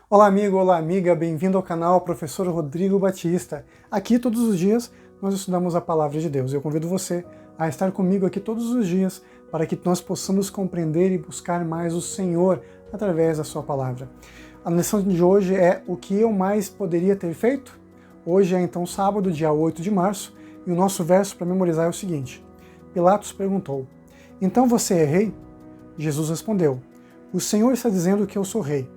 Olá amigo, olá amiga, bem-vindo ao canal Professor Rodrigo Batista. Aqui todos os dias nós estudamos a Palavra de Deus. Eu convido você a estar comigo aqui todos os dias para que nós possamos compreender e buscar mais o Senhor através da sua palavra. A lição de hoje é o que eu mais poderia ter feito? Hoje é então sábado, dia 8 de março, e o nosso verso para memorizar é o seguinte. Pilatos perguntou: então você é rei? Jesus respondeu: o Senhor está dizendo que eu sou rei.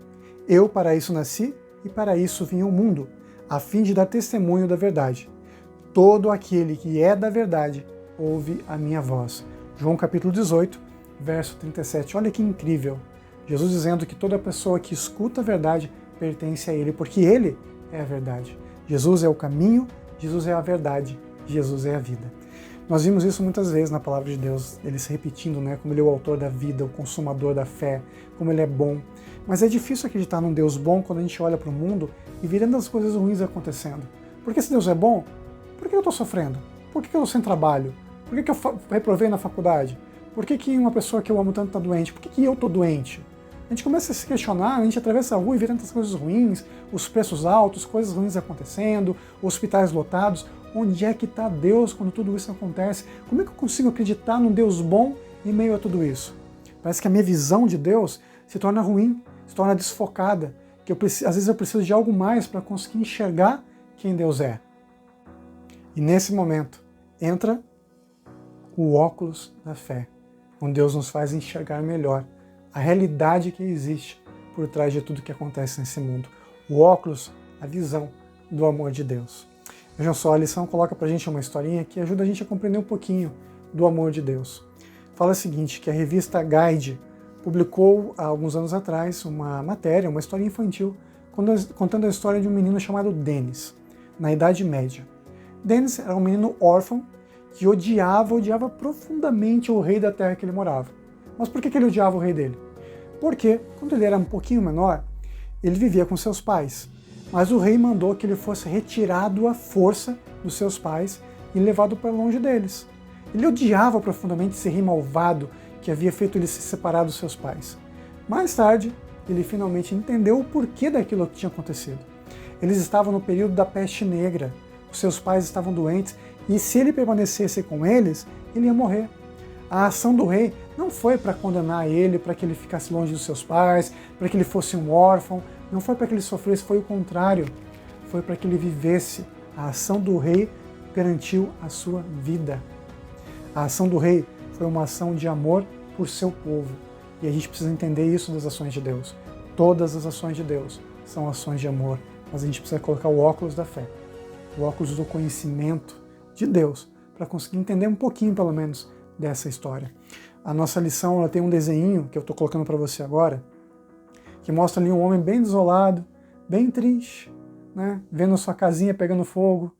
Eu para isso nasci e para isso vim ao mundo, a fim de dar testemunho da verdade. Todo aquele que é da verdade ouve a minha voz. João capítulo 18, verso 37. Olha que incrível. Jesus dizendo que toda pessoa que escuta a verdade pertence a Ele, porque Ele é a verdade. Jesus é o caminho, Jesus é a verdade, Jesus é a vida. Nós vimos isso muitas vezes na palavra de Deus, ele se repetindo, como Ele é o autor da vida, o consumador da fé, como Ele é bom. Mas é difícil acreditar num Deus bom quando a gente olha para o mundo e vê tantas coisas ruins acontecendo. Porque se Deus é bom, por que eu estou sofrendo? Por que eu estou sem trabalho? Por que eu reprovei na faculdade? Por que uma pessoa que eu amo tanto está doente? Por que eu estou doente? A gente começa a se questionar, a gente atravessa a rua e vê tantas coisas ruins, os preços altos, coisas ruins acontecendo, hospitais lotados. Onde é que está Deus quando tudo isso acontece? Como é que eu consigo acreditar num Deus bom em meio a tudo isso? Parece que a minha visão de Deus se torna ruim, se torna desfocada, que às vezes eu preciso de algo mais para conseguir enxergar quem Deus é. E nesse momento entra o óculos da fé, onde Deus nos faz enxergar melhor a realidade que existe por trás de tudo que acontece nesse mundo. O óculos, a visão do amor de Deus. Vejam só, a lição coloca pra gente uma historinha que ajuda a gente a compreender um pouquinho do amor de Deus. Fala o seguinte, que a revista Guide publicou há alguns anos atrás uma matéria, uma história infantil, contando a história de um menino chamado Dennis, na Idade Média. Dennis era um menino órfão que odiava profundamente o rei da terra que ele morava. Mas por que ele odiava o rei dele? Porque, quando ele era um pouquinho menor, ele vivia com seus pais. Mas o rei mandou que ele fosse retirado à força dos seus pais e levado para longe deles. Ele odiava profundamente esse rei malvado que havia feito ele se separar dos seus pais. Mais tarde, ele finalmente entendeu o porquê daquilo que tinha acontecido. Eles estavam no período da peste negra, os seus pais estavam doentes e se ele permanecesse com eles, ele ia morrer. A ação do rei não foi para condenar ele, para que ele ficasse longe dos seus pais, para que ele fosse um órfão, não foi para que ele sofresse, foi o contrário. Foi para que ele vivesse. A ação do rei garantiu a sua vida. A ação do rei foi uma ação de amor por seu povo. E a gente precisa entender isso das ações de Deus. Todas as ações de Deus são ações de amor, mas a gente precisa colocar o óculos da fé, o óculos do conhecimento de Deus, para conseguir entender um pouquinho, pelo menos, dessa história. A nossa lição ela tem um desenho que eu estou colocando para você agora, que mostra ali um homem bem desolado, bem triste, vendo a sua casinha pegando fogo,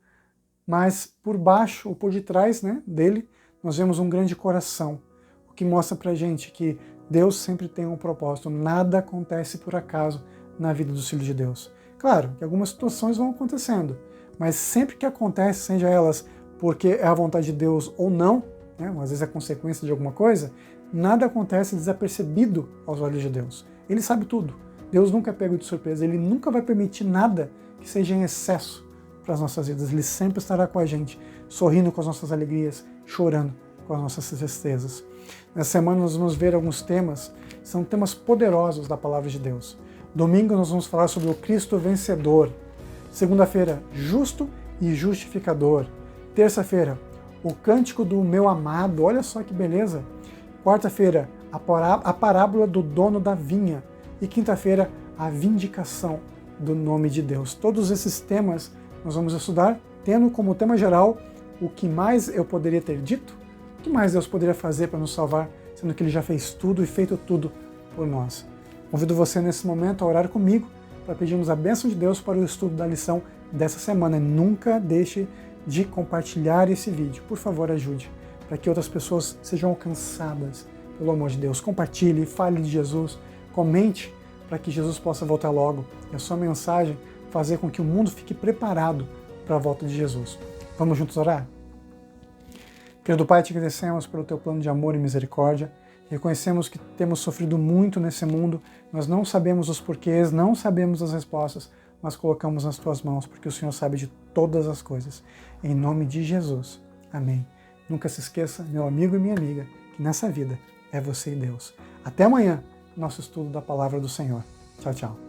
mas por baixo ou por detrás dele, nós vemos um grande coração, o que mostra pra gente que Deus sempre tem um propósito, nada acontece por acaso na vida dos filhos de Deus. Claro que algumas situações vão acontecendo, mas sempre que acontece, seja elas porque é a vontade de Deus ou não, às vezes é consequência de alguma coisa, nada acontece desapercebido aos olhos de Deus. Ele sabe tudo. Deus nunca é pego de surpresa, Ele nunca vai permitir nada que seja em excesso para as nossas vidas. Ele sempre estará com a gente, sorrindo com as nossas alegrias, chorando com as nossas tristezas. Nessa semana nós vamos ver alguns temas, são temas poderosos da Palavra de Deus. Domingo nós vamos falar sobre o Cristo vencedor. Segunda-feira, justo e justificador. Terça-feira, o cântico do meu amado, olha só que beleza. Quarta-feira, a parábola do dono da vinha. E quinta-feira, a vindicação do nome de Deus. Todos esses temas nós vamos estudar, tendo como tema geral o que mais eu poderia ter dito, o que mais Deus poderia fazer para nos salvar, sendo que Ele já fez tudo e feito tudo por nós. Convido você nesse momento a orar comigo para pedirmos a bênção de Deus para o estudo da lição dessa semana. E nunca deixe de compartilhar esse vídeo. Por favor, ajude, para que outras pessoas sejam alcançadas pelo amor de Deus. Compartilhe, fale de Jesus, comente para que Jesus possa voltar logo e a sua mensagem fazer com que o mundo fique preparado para a volta de Jesus. Vamos juntos orar? Querido Pai, te agradecemos pelo teu plano de amor e misericórdia Reconhecemos que temos sofrido muito nesse mundo, nós não sabemos os porquês, não sabemos as respostas, mas colocamos nas tuas mãos, porque o Senhor sabe de todas as coisas. Em nome de Jesus. Amém. Nunca se esqueça, meu amigo e minha amiga, que nessa vida é você e Deus. Até amanhã, nosso estudo da Palavra do Senhor. Tchau, tchau.